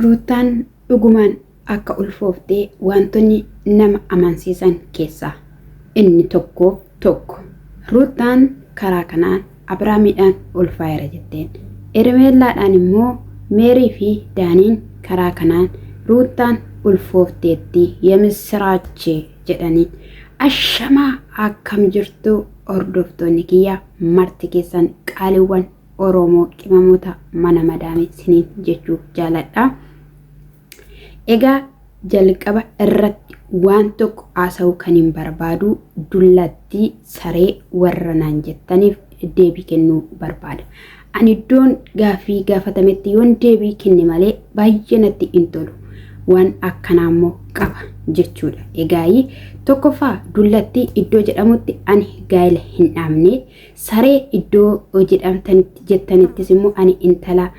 Ruutaan dhugumaan akka ulfooftee wantoonni nama amansiisan keessaa inni tokko. Ruutaan karaa kanaan Abrahaamiidhaan ulfaa'eera jetteen. Ermeellaadhaan immoo Meerii fi Daaniin karaa kanaan Ruutaan ulfoofteetti yemisiraachi jedhanii ashamaa akkam jirtu hordoftoonni kiyya marti keessan qaaliiwwan Oromoo qimamoota mana madaamii siniin jechuu jaaladha. Egaa jalqaba irratti waan tokko haasa'uu kan hin barbaadu dullatti saree warra naan jettaniif deebii kennuu barbaada. Ani iddoon gaafii gaafatametti yoon deebii kenne malee baay'ee natti hin tolu. Waan akkanaa immoo qaba jechuudha. Egaa tokkoffaa dullatti iddoo jedhamutti ani gaa'ela hin dhaabne, saree iddoo jedhamtanitti jettanittis immoo ani intala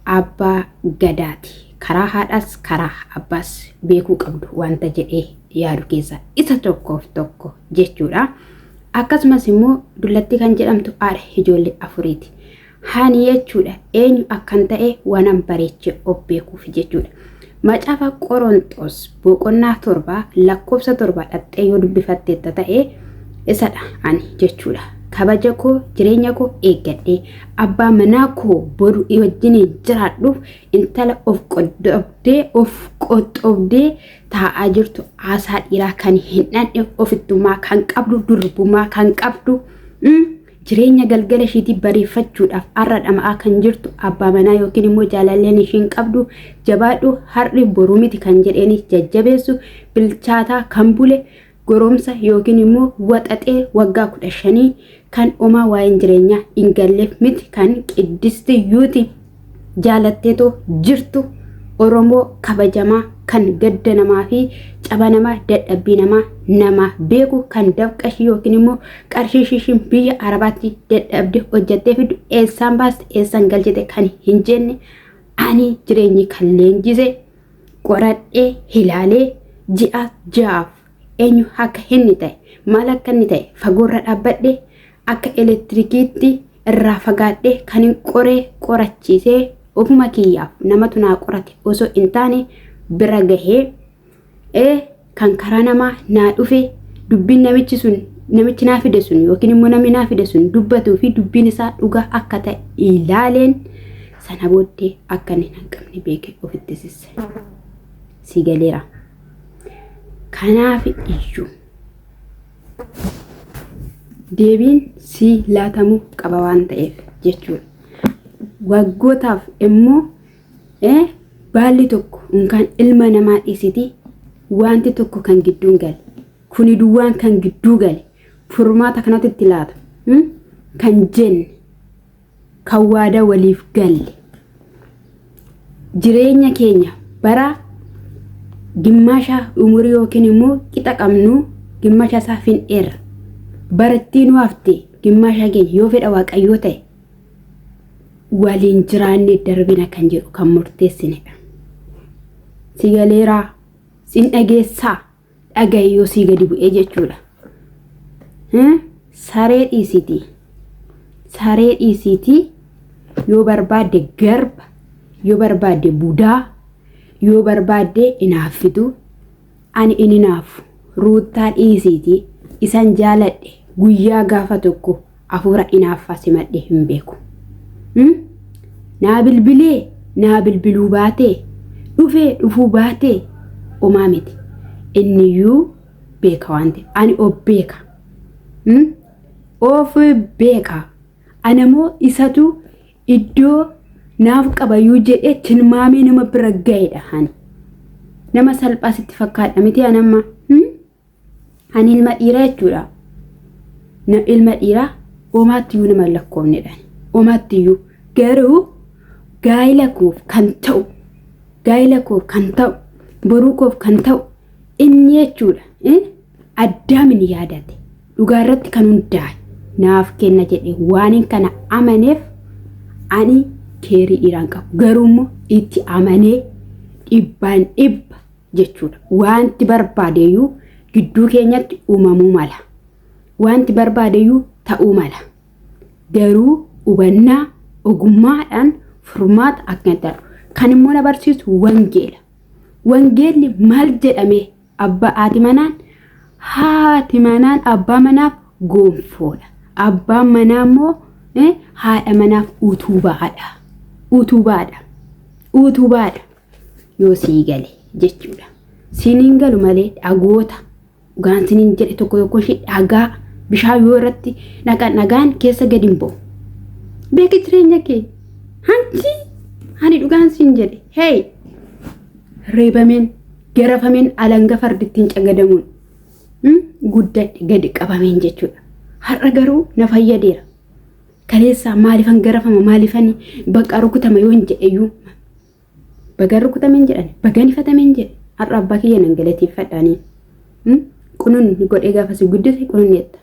abbaa gadaati. Karaa haadhaas karaa abbaas beekuu qabdu wanta jedhee yaadu keessa isa tokko jechuudha. Akkasumas immoo dullatti kan jedhamtu haadha ijoollee afuriiti. Haani jechuudha eenyu akkan ta'e waanan bareechee of beekuuf jechuudha. Macaafa Qorontos boqonnaa 7 lakkoofsa 7 dhattee yoo dubbifatteetta ta'e isadha ani jechuudha. Kabaja koo jireenya koo eeggadhee abbaa manaa koo boru wajjin jiraadhuuf intala of qoxxoofdee taa'aa jirtu haasaa dhiiraa kan hin dhandhe ofittummaa kan qabdu durbummaa kan qabdu jireenya galgala ishiitii bareeffachuudhaaf har'a dhama'aa kan jirtu abbaa manaa yookiin immoo jaalalleen ishiin qabdu jabaadhu har'i boruu miti kan jedheenis jajjabeessu bilchaataa kan bule goromsa yookiin immoo waxaxee waggaa 15 kan omaa waa'een jireenyaa hin galleef miti kan qiddisti yuuti jaalatteetoo jirtu Oromoo kabajamaa kan gadda namaa fi caba namaa dadhabbii namaa beeku kan dafqashii yookiin immoo qarshii shishin biyya Arabaatti dadhabde hojjattee fidu eessaan baaste eessaan galchite kan hin jenne ani jireenyi kan leenjise qoradhee hilaalee ji'a ja'aaf eenyu akka inni ta'e maal akka inni ta'e fagoorra dhaabbadhe akka elektirikiitti irraa fagaadhe kan hin qorachiisee ofuma kiyyaaf namatu naa qorate osoo hin taane bira gahee kan karaa namaa naa dhufe dubbiin namichi naa fide sun yookiin immoo namni naa fide sun dubbatuu fi dubbiin isaa dhugaa akka ta'e ilaaleen sana booddee akka inni hin qabne beeke ofitti sisse. Si galeera. Kanaaf iyyuu deebiin si laatamuu qaba waan ta'eef jechuudha. Waggootaaf immoo baalli tokko yookaan ilma namaa dhiisiti wanti tokko kan gidduun gale kuni duwwaan kan gidduu gale furmaata kanatti itti laata kan jenne kan waadaa waliif galle jireenya keenya bara gimmaasha umurii yookiin immoo qixa qabnu gimmaasha isaa fin'eerra barattii nu hafte gimmaasha keenya yoo fedha waaqayyoo ta'e waliin jiraanne darbina kan jedhu kan murteessinedha. Si galeeraa sin dhageessaa dhagayyoo si gadi bu'ee jechuudha. Saree dhiisitii yoo barbaadde garba yoo barbaadde budaa yoo barbaadde inaaffitu ani inaafu ruutaa dhiisitii isan jaaladhe guyyaa gaafa tokko hafuura inaaffaa simadhe hin beeku. Naa bilbiluu baatee dhufuu baatee omaa miti inniyyuu beeka waan ta'eef ani of beeka of beeka anamoo isatu iddoo naaf qabayyuu jedhee tilmaamee nama bira ga'edha. Hani nama salphaasitti fakkaadha miti anamma ani ilma dhiiraa jechuudha. Ilma dhiiraa omaattiyuu nama lakkoofnedha. Omaattiyuu garuu gaa'ila koof kan ta'u boruu koof kan ta'u inni jechuudha. Addaamin yaadate dhugaarratti kan hundaa'e naaf kenna jedhee waan kana amaneef ani keerii dhiiraan qabu garuu immoo itti amanee dhibbaan dhibba jechuudha. Wanti barbaadeyyuu gidduu keenyatti uumamuu mala. Wanti barbaadeyyuu ta'uu mala. Garuu hubannaa ogummaadhaan furmaata akka ta'u kan immoo na barsiisu wangeela. Wangeelli maal jedhame abbaa haati manaan abbaa manaaf gonfoodha. Abbaan manaa immoo haadha manaaf utubaadha. Yoo sii gale jechuudha. Siniin galu malee dhagoota dhugaan siniin jedhe tokko ishee dhagaa bishaan yoo irratti nagaan keessa gadi hin ba'u. Beeki jireenya kee hani dhugaan siin jedhe hey reebameen garafameen alanga fardittiin cagadamuun guddadhe gadi qabameen jechuudha. Har'a garuu na fayyadeera. Kaleessa maalifan garafama maalifan bakka rukutama yoo hin jedheyyuu baga rukutameen jedhan baga nifatameen jedhe har'a abbaa kiyya nan galateeffadhaanii qunuun godhee gaafa si guddise qunuunneetta.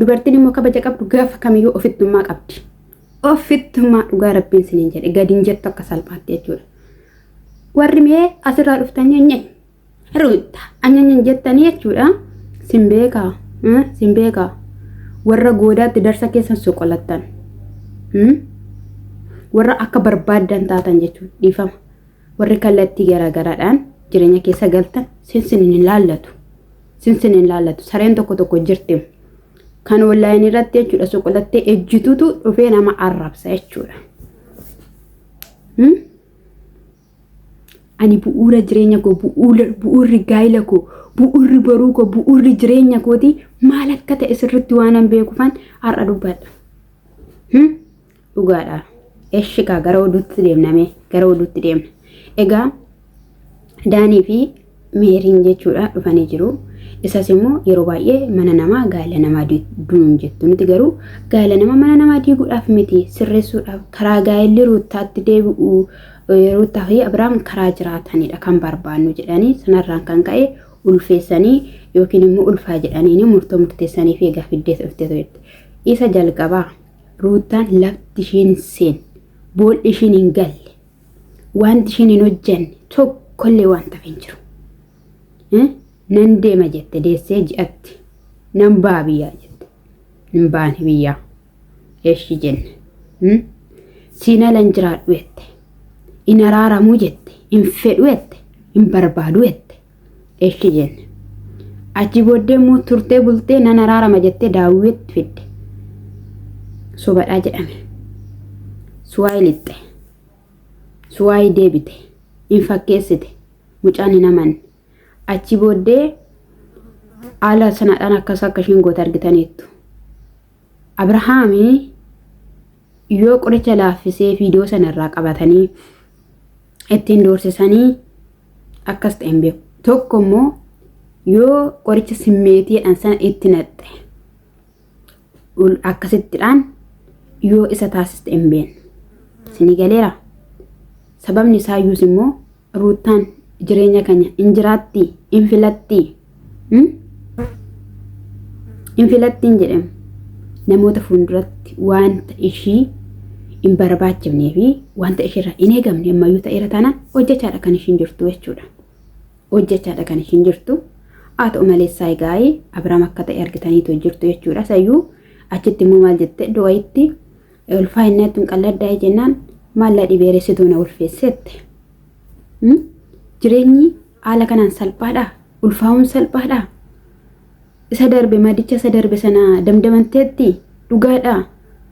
Dubartiin immoo kabaja qabdu gaafa kamiyyuu ofittummaa qabdi. Ofittummaa dhugaa rabbiin siniin jedhe gadi hin jettu akka salphaatti jechuudha. Warri mee asirraa dhuftan nyaanyi ruuta anyanyi jettanii jechuudha. Simbeekaa warra goodaatti darsa keessan soqolattan warra akka barbaadan taatan jechuudha. Dhiifama warri kallattii garaagaraadhaan jireenya keessa galtan sinsiniin laallatu sareen tokko jirti kan online irratti jechuudha soqolattee ejjitutu dhufee nama arrabsa jechuudha. Ani bu'uura jireenya koo bu'uurri gaa'ila koo bu'uurri baruu koo bu'uurri jireenya kooti maal akka ta'e sirriitti waan an beekufan har'a dubbadha. Dhugaadha. Eshikaa gara oduutti deemna. Egaa Daanii fi Meeriin jechuudha dhufanii jiru. Isas immoo yeroo baay'ee mana namaa gaa'ela namaa duun jettu nuti garuu gaa'ela nama mana namaa diiguudhaaf miti sirreessuudhaaf karaa gaa'elli ruuttaatti deebi'u Ruutaa fi Abiraam karaa jiraatanidha kan barbaannu jedhanii sanarraan kan ka'e ulfeessanii yookiin immoo ulfaa jedhanii murtoo murteessanii fi egaa fiddee dhuftee isa jalqabaa Ruutaan lafti ishiin seen boolli ishiin hin galle wanti ishiin hin hojjenne tokkollee waan tafe hin jiru. Nan deema jette deessee ji'atti nan baa biyyaa jette hin baane biyyaa eeshi jenne siina lan jiraadhu jette. In araaramu jette, in fedhu jette, in barbaadu jette. Eeshi jenne. Achi booddee immoo turtee bultee nan araarama jettee daawwitti fidde. Sobadhaa jedhame. Suwaayii lixxe. Suwaayii deebite. In fakkeessite. Mucaan hin amanne. Achi booddee haala sanadhaan akka ishiin goota argitaniittu. Abrahaamii yoo qoricha laaffisee fiidiyoo sanarraa qabatanii ittiin doorsisanii akkas ta'een beeku. Tokko immoo yoo qoricha simmeetiidhaan sana itti naqxe akkasittidhaan yoo isa taasiste hin beeknu. Sinii galeera. Sababni isaayyuus immoo Ruutaan jireenya keenya in jiraatti in filatti jedhamu namoota fuulduratti wanta ishii in barbaachifnee fi wanta ishirra in eegamne ammayyuu ta'eera taanaan hojjechaadha kan ishiin jirtu jechuudha. Hojjechaadha kan ishiin jirtu. Haa ta'u malee saayigaa'ii Abiraam akka ta'e argitaniitu jirtu jechuudha. Sayyuu achitti immoo maal jette du'ayitti ulfaa'innatti hin qalladdaa jennaan maalla dhibeeressituu na ulfeessette. Jireenyi haala kanaan salphaadha. Ulfaa'uun salphaadha. Isa darbe madicha isa darbe sana damdamanteetti dhugaadha.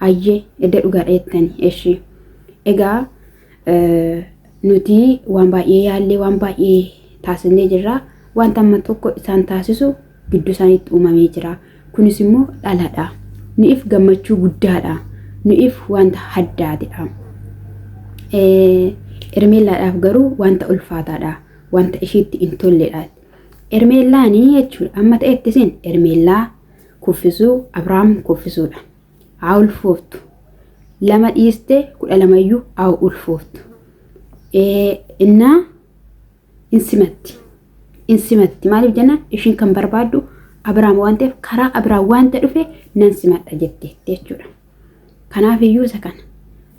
Ayyee edda dhugaadha jettanii eeshi. Egaa nuti waan baay'ee yaallee waan baay'ee taasisnee jirra. Wanta amma tokko isaan taasisu gidduu isaaniitti uumamee jira. Kunis immoo dhaladha. Nuuf gammachuu guddaadha. Nuuf wanta haddaadha. Ermeellaadhaaf garuu wanta ulfaataadha. Wanta ishiitti hin tolledha. Ermeellaanii jechuudha. Amma ta'etti sin ermeellaa kuffisuu Abiraam kuffisuudha. Haa ulfooftu. 2 dhiiste 12 haa ulfooftu. Innaa insimatti maaliif jenna ishiin kan barbaaddu Abiraam waan ta'eef karaa Abiraam wanta dhufe nan simadha jettee jechuudha. Kanaaf iyyuu isa kana.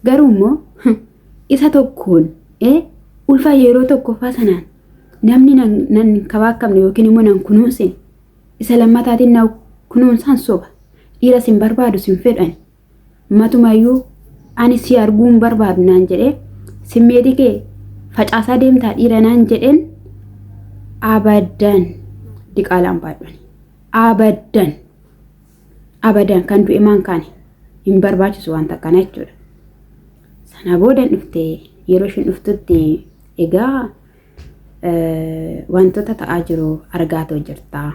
Garuu immoo isa tokkoon ulfaa yeroo tokkoffaa sanaan namni nan kabaakamne yookiin immoo nan kunuunsin isa lammataatiin na kunuunsaan soba. Dhiira sin barbaadu sin fedhan. Matumayyuu ani si arguun barbaadu naan jedhee simmeetii kee facaasaa deemtaa dhiira naan jedhen abadan diqaalaan baadhani abadan kan du'e maan kaane hin barbaachisu waan takkana jechuudha. Sana boodan dhuftee yeroo ishiin dhuftutti egaa wantoota ta'aa jiru argaatoo jirta.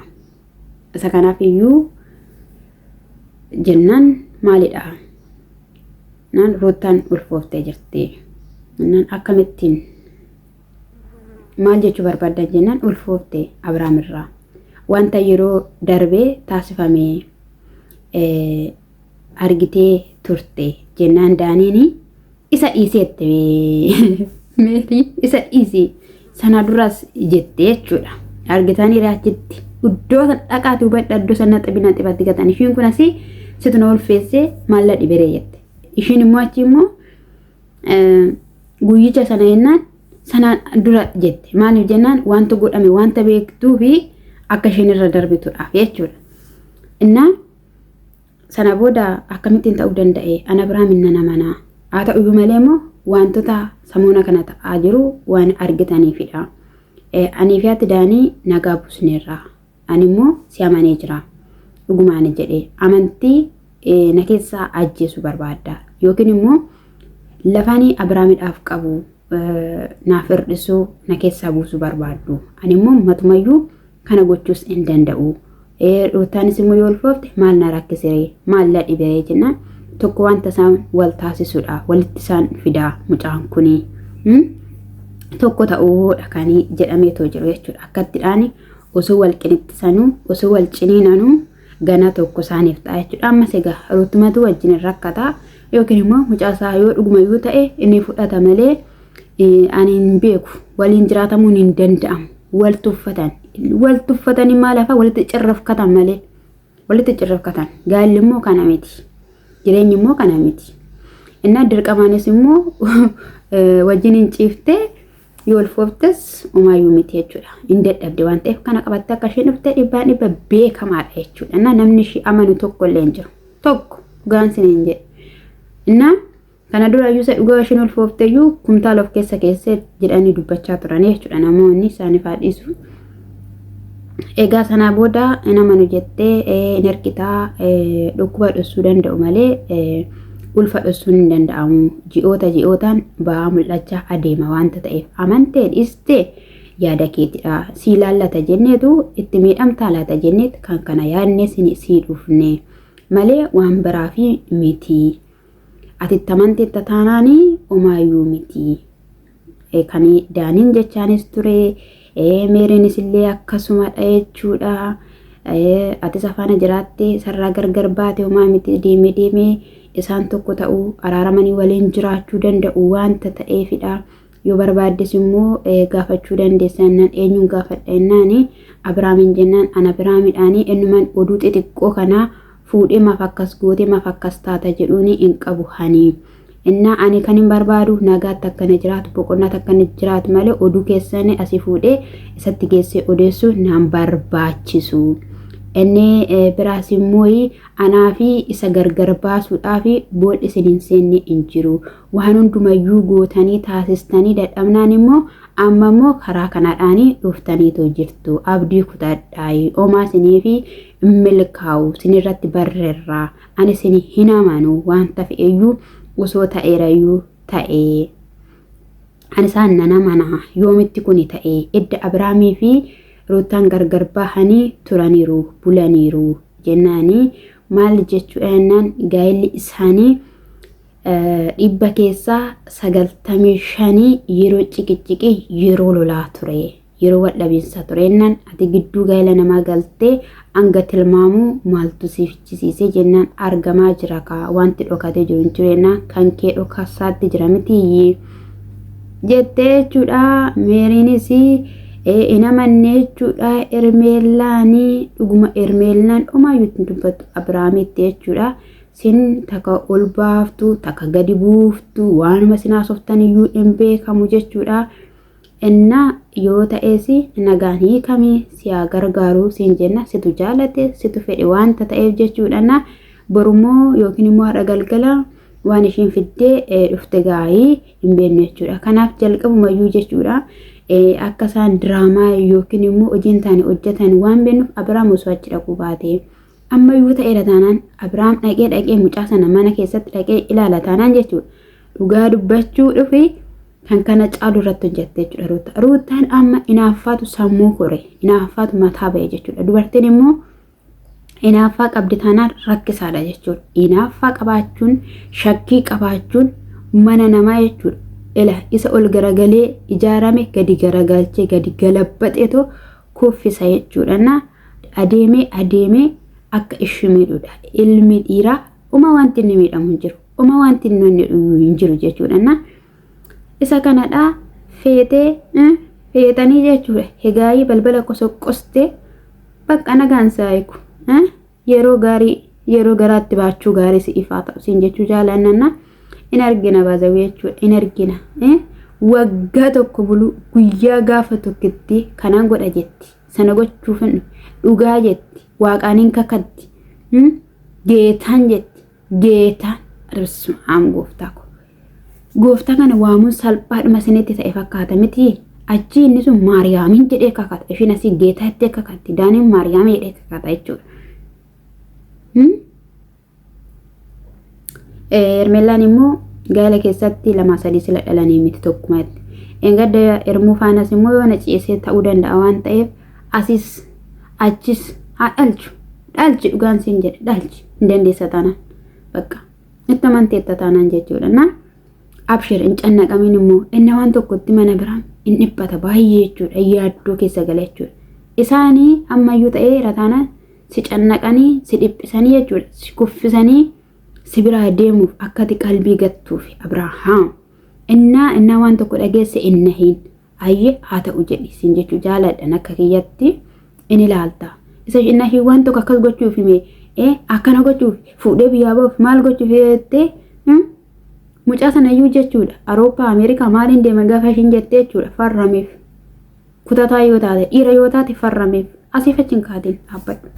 Isa kanaaf iyyuu jennaan maalidha? Naan Ruutaan ulfooftee jirti. Naan akkamittiin maal jechuu barbaadan jennaan ulfooftee Abrahaam irraa wanta yeroo darbee taasifamee argitee turte jennaan Daaniin isa dhiiseette meetii isa dhiisee sana duras jettee jechuudha. Argitanii raachitti iddoo dhaqaati hubadha iddoo sana xibina xibatti gatan ishiin kun asii situ na ulfeessee maalla dhiberee jette. Ishiin immoo achi immoo guyyicha sana jennaan sana dura jette. Maaliif jennaan wanta godhame wanta beektuu fi akka ishiin irra darbituudhaaf jechuudha. Innaa sana booda akkamittiin ta'uu danda'e ana Abrahaam inna namanaa haa ta'u malee immoo wantoota samuuna kana ta'aa jiru waan argitaniifidha. Ani fi ati Daanii nagaa busneerra. Ani immoo si amanee jira. Dhugumaan jedhee amantii na keessaa ajjeesu barbaadda yookiin immoo lafaanii Abrahaamidhaaf qabu naaf hir'isuu na keessaa buusu barbaaddu. Ani immoo matumayyuu kana gochuus hin danda'u. Ruutaanis immoo yoo ulfoofte maal na rakkisee maal la dhibee jennaan tokko wanta isaan wal taasisuudha walitti isaan fidaa mucaan kuni tokko ta'uudha kanii jedhamee too jiru jechuudha. Akkattidhaan osoo wal qinittisanuu osoo wal ciniinanuu gana tokko isaaniif ta'a jechuudha. Ammas egaa Ruutumatu wajjin rakkataa yookiin immoo mucaa isaa yoo dhugumayyuu ta'e inni fudhata malee ani hin beeku waliin jiraatamuun hin danda'amu. Wal tuffatanii maal hafa walitti cirrafkatan malee walitti cirrafkatan gaalli immoo kana miti jireenyi immoo kana miti. Innaa dirqamaanis immoo wajjin hin ciiftee yoo ulfooftes umaayyuu miti jechuudha. Hin dadhabde waan ta'eef kana qabattee akka isheen dhuftee dhibbaan dhibba beekamaadha jechuudha. Innaa namni ishii amanu tokko illee hin jiru tokko gaansin hin jedhe. Innaa kana dura iyyuu dhugaa isheen ulfoofteeyyuu kumtaala of keessa jedhanii dubbachaa turan jechuudha namoonni isaaniif haadhisu. Egaa sana booda namanu jettee in ergitaa dhukkuba dhossuu danda'u malee ulfa dhossuun hin danda'amu. Ji'ootaan ba'aa mul'achaa adeema wanta ta'eef amantee dhiistee yaada keetidha. Si ilaallata jenneetu itti miidhamtaa laata jenneet kan kana yaadnee sii dhufne malee waan biraa fi miti. Ati tamante tataanaanii umaayyuu miti. Kani Daaniin jechaanis ture meeriinis illee akkasumadha jechuudha. Ati safaana jiraattee sarara gargar baate umaa miti deemee isaan tokko ta'uu araaramanii waliin jiraachuu danda'u wanta ta'eefidha. Yoo barbaaddes immoo gaafachuu dandeessan eenyuun gaafadha jennaani Abrahaamin jennaan ana Abrahaamidhaanii ennuman oduu xixiqqoo kanaa fuudhee maaf akkas gootee maaf akkas taata jedhuuni hin qabu hani. Innaa ani kan hin barbaadu nagaatti akkana jiraatu boqonnaa akkana jiraatu malee oduu keessanii asii fuudhee isatti geessee odeessuu naan barbaachisu. Inni biraas immoo anaa fi isa gargar baasuudhaaf boodhi isin hin seenne hin jiru. Waan hundumayyuu gootanii taasistanii dadhabnaan immoo amma immoo karaa kanaadhaan dhuftaniitoo jirtu. Abdii kutadhaayi omaa isinii fi milkaa'u isinirratti barreerraa ani isin hin amanu wanta fe'eyyuu osoo ta'eerayyuu ta'ee. Ani isaan nana mana yoomitti kuni ta'ee edda Abrahaamii fi Ruutaan gargar bahanii turaniiru bulaniiru jennaanii maal jechuudha jennaan gaa'elli isaanii 100 keessaa 95 yeroo ciqiciqii yeroo lolaa ture yeroo waldhabiinsa ture jennaan ati gidduu gaa'ela namaa galtee hanga tilmaamuu maaltu siifchisiisee jennaan argamaa jira kaa wanti dhokatee jiru hin jiru jennaan kan kee dhokasaatti jira miti jettee jechuudha. Meeriinis ina manne jechuudha ermeellaanii dhuguma ermeellaan omaayyuutti dubbatu Abrahaamitti jechuudha. Sin takka ol baaftu takka gadi buuftu waanuma sinaa softaniyyuu hin beekamu jechuudha. Inna yoo ta'es nagaan hiikamee siyaa gargaaruu siin jenna situ jaalate situ fedhe wanta ta'eef jechuudha. Borumoo yookiin immoo haadha galgala waan ishiin fiddee dhufte gaa'ii hin beeknu jechuudha. Kanaaf jalqabumayyuu jechuudha akka isaan diraamaa yookiin immoo hojiin taane hojjetan waan beeknuuf Abiraam osoo achi dhaquu baate ammayyuu ta'eera taanaan Abiraam dhaqee mucaa sana mana keessatti dhaqee ilaala taanaan jechuudha. Dhugaa dubbachuu dhufi kan kana caalu irratti hojjette jechuudha. Ruutaan amma inaaffaatu sammuu hore, inaaffaatu mataa ba'e jechuudha. Dubartiin immoo inaaffaa qabdi taanaan rakkisaadha jechuudha. Inaaffaa qabaachuun, shakkii qabaachuun mana namaa jechuudha. Ila isa ol garagalee ijaarame gadi garagalchee gadi galabbaxeetu kuffisa jechuudha. Na adeemee akka ishii miidhuudha. Ilmi dhiiraa uma wanti inni miidhamu hin jiru. Uma wanti inni hin jiru jechuudha. Na isa kanadha feetanii jechuudha. Hegaayii balbala qosoqqoste bakka nagaan saayiku. Yeroo garaatti baachuu gaarii si ifaa ta'u siin jechuu jaalannanna in argina baazawee jechuudha. In argina waggaa tokko bulu guyyaa gaafa tokkitti kanaan godha jetti. Sana gochuuf dhugaa jetti. Waaqaaniin kakatti geetaan jetti. Geetaan arsumaan gooftaa ko. Gooftaa kana waamuun salphaadhuma isinitti ta'e fakkaata miti. Achi inni sun Maariyaamiin jedhee kakata. Ishiin asii geetaatti kakatti. Daaniin Maariyaamii jedhee kakata jechuudha. Ermeellaan immoo gaala keessatti 2-3 sila dhalanii miti tokkumatti. Engadda ermuu faanas immoo yoo na ciisee ta'uu danda'a waan ta'eef achis haa dhalchi dhugaan siin jedhe dhalchi hin dandeessa taanaan bakka itti amanteetta taanaan jechuudha. Na abshir hin cannaqamin immoo inni waan tokkotti mana biraan hin dhiphata baay'ee jechuudha. Yaaddoo keessa gala jechuudha. Isaanii ammayyuu ta'ee rataanaan si cannaqanii si dhiphisanii jechuudha. Si kuffisanii si biraa deemuuf akkati qalbii gattuuf Abrahaam innaa waan tokko dhageesse inna hin ayyee haa ta'u jedhi siin jechuu jaaladhan akka kiyyatti in ilaalta. Isa inna hin waan tokko akkas gochuuf hime akkana gochuuf fuudhee biyyaa ba'uuf maal gochuuf jettee mucaa sanayyuu jechuudha. Awurooppaa Ameerikaa maaliin deema gaafa ishiin jettee jechuudha farrameef kutataa yoo taate dhiira yoo taate farrameef asiif achiin kaatiin dhaabbadhu.